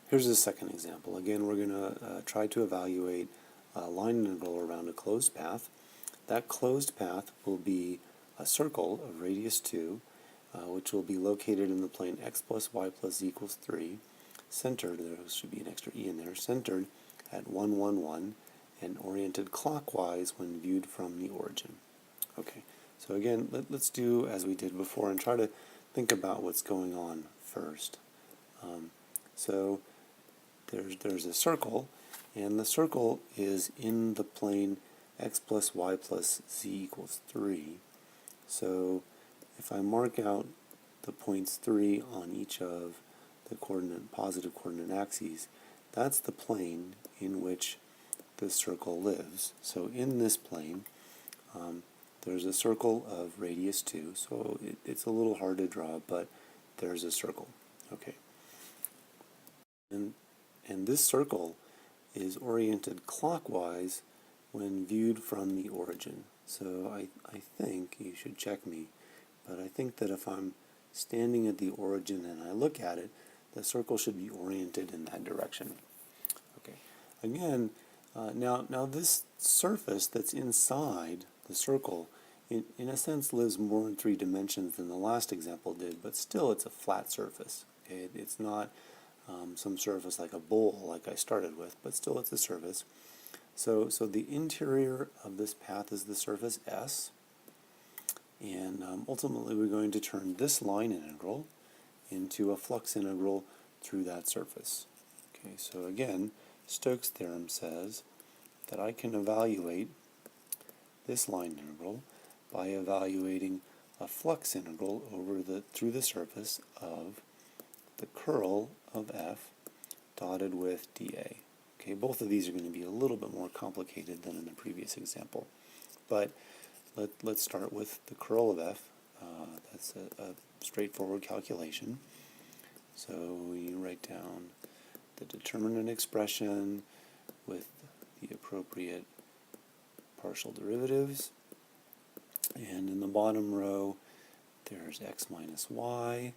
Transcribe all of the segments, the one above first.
Here's a second example. Again, we're going to try to evaluate a line integral around a closed path. That closed path will be a circle of radius 2, which will be located in the plane x plus y plus z equals 3, centered, there should be an extra e in there, centered at 1, 1, 1, and oriented clockwise when viewed from the origin. Okay, so again, let's do as we did before and try to think about what's going on first. So there's a circle, and the circle is in the plane x plus y plus z equals 3. So if I mark out the points 3 on each of the positive coordinate axes, that's the plane in which the circle lives. So in this plane, there's a circle of radius 2, so it's a little hard to draw, but there's a circle. Okay. And this circle is oriented clockwise when viewed from the origin. So I think, you should check me, but I think that if I'm standing at the origin and I look at it, the circle should be oriented in that direction. Okay. Again, now this surface that's inside the circle, in a sense, lives more in 3 dimensions than the last example did, but still it's a flat surface. Okay? It's not some surface like a bowl like I started with, but still it's a surface. So the interior of this path is the surface S, and ultimately we're going to turn this line integral into a flux integral through that surface. Okay, so again, Stokes' theorem says that I can evaluate this line integral by evaluating a flux integral through the surface of the curl of f dotted with dA. Okay, both of these are going to be a little bit more complicated than in the previous example, but let's start with the curl of f. That's a straightforward calculation. So you write down the determinant expression with the appropriate partial derivatives, and in the bottom row there's x minus y,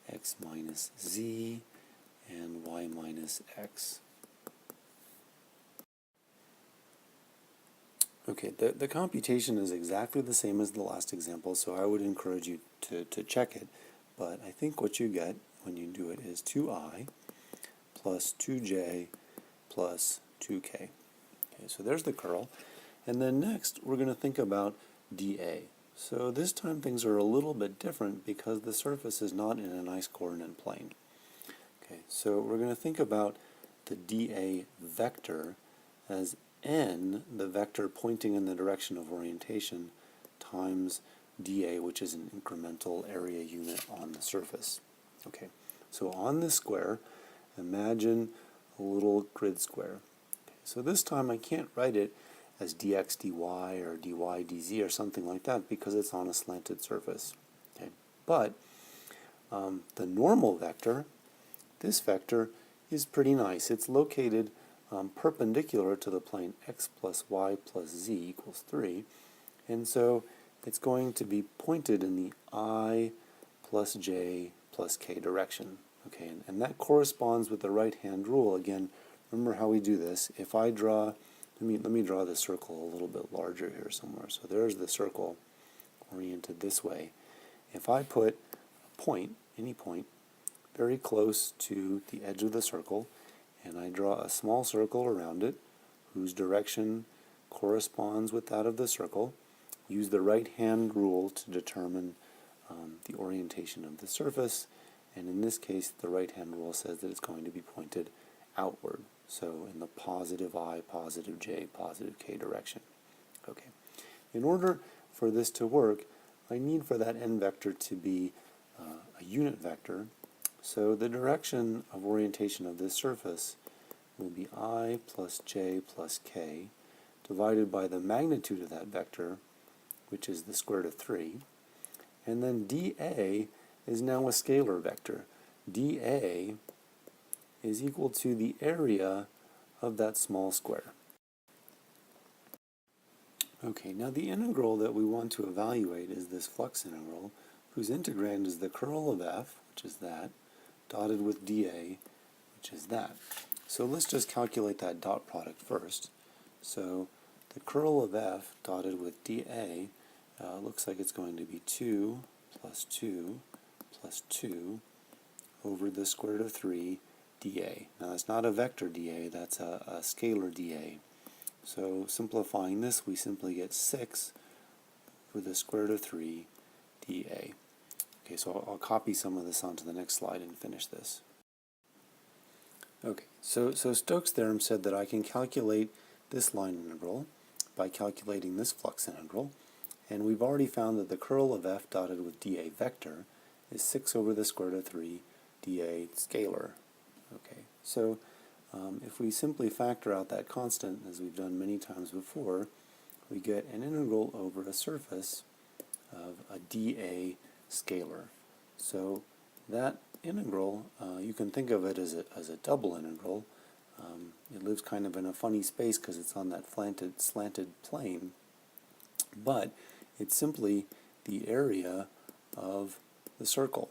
x minus z, and y minus x. Okay, the computation is exactly the same as the last example, so I would encourage you to check it, but I think what you get when you do it is 2i plus 2j plus 2k. Okay, so there's the curl, and then next we're going to think about dA. So this time things are a little bit different because the surface is not in a nice coordinate plane. Okay, so we're going to think about the dA vector as n, the vector pointing in the direction of orientation, times dA, which is an incremental area unit on the surface. Okay, so on this square, imagine a little grid square. Okay, so this time I can't write it as dx dy or dy dz or something like that because it's on a slanted surface. Okay, but the normal vector, this vector, is pretty nice. It's located perpendicular to the plane x plus y plus z equals 3, and so it's going to be pointed in the I plus j plus k direction. Okay, and that corresponds with the right-hand rule. Again, remember how we do this. If I draw, let me draw the circle a little bit larger here somewhere. So there's the circle oriented this way. If I put a point, any point, very close to the edge of the circle, and I draw a small circle around it whose direction corresponds with that of the circle, use the right-hand rule to determine the orientation of the surface, and in this case the right-hand rule says that it's going to be pointed outward, so in the positive I, positive j, positive k direction. Okay. In order for this to work, I need for that n vector to be a unit vector, so the direction of orientation of this surface will be I plus j plus k divided by the magnitude of that vector, which is the square root of 3, and then dA is now a scalar vector. dA is equal to the area of that small square. Okay, now the integral that we want to evaluate is this flux integral, whose integrand is the curl of f, which is that, dotted with dA, which is that. So let's just calculate that dot product first. So the curl of f dotted with dA looks like it's going to be 2 plus 2 plus 2 over the square root of 3 dA. Now that's not a vector dA, that's a scalar dA. So simplifying this, we simply get 6 over the square root of 3 dA. Okay, so I'll copy some of this onto the next slide and finish this. Okay, so Stokes' theorem said that I can calculate this line integral by calculating this flux integral, and we've already found that the curl of f dotted with dA vector is 6 over the square root of 3 dA scalar. Okay, so if we simply factor out that constant, as we've done many times before, we get an integral over a surface of a dA scalar. So that integral, you can think of it as a double integral. It lives kind of in a funny space because it's on that slanted plane, but it's simply the area of the circle.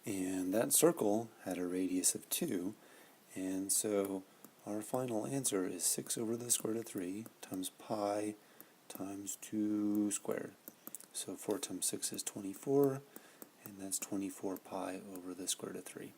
And that circle had a radius of 2, and so our final answer is 6 over the square root of 3 times pi times 2 squared. So 4 times 6 is 24, and that's 24 pi over the square root of 3.